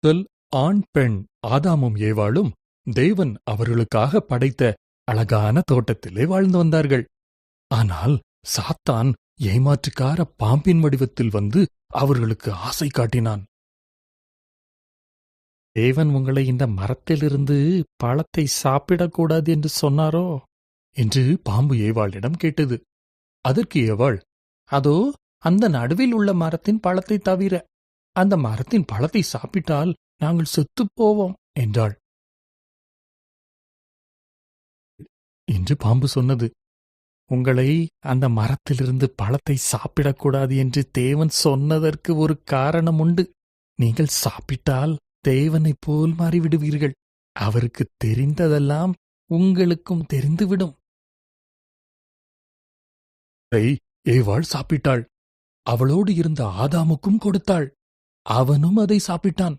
முதல் ஆண் பெண் ஆதாமும் ஏவாளும் தேவன் அவர்களுக்காக படைத்த அழகான தோட்டத்திலே வாழ்ந்து வந்தார்கள். ஆனால் சாத்தான் ஏமாற்றுக்கார பாம்பின் வடிவத்தில் வந்து அவர்களுக்கு ஆசை காட்டினான். தேவன் உங்களை இந்த மரத்திலிருந்து பழத்தை சாப்பிடக்கூடாது என்று சொன்னாரோ என்று பாம்பு ஏவாளிடம் கேட்டது. அதற்கு ஏவாள், அதோ அந்த நடுவில் உள்ள மரத்தின் பழத்தை தவிர அந்த மரத்தின் பழத்தை சாப்பிட்டால் நாங்கள் செத்துப் போவோம் என்றாள் என்று பாம்பு சொன்னது. உங்களை அந்த மரத்திலிருந்து பழத்தை சாப்பிடக்கூடாது என்று தேவன் சொன்னதற்கு ஒரு காரணம் உண்டு. நீங்கள் சாப்பிட்டால் தேவனைப் போல் மாறிவிடுவீர்கள். அவருக்கு தெரிந்ததெல்லாம் உங்களுக்கும் தெரிந்துவிடும். ஏவாள் சாப்பிட்டாள். அவளோடு இருந்த ஆதாமுக்கும் கொடுத்தாள். அவனும் அதை சாப்பிட்டான்.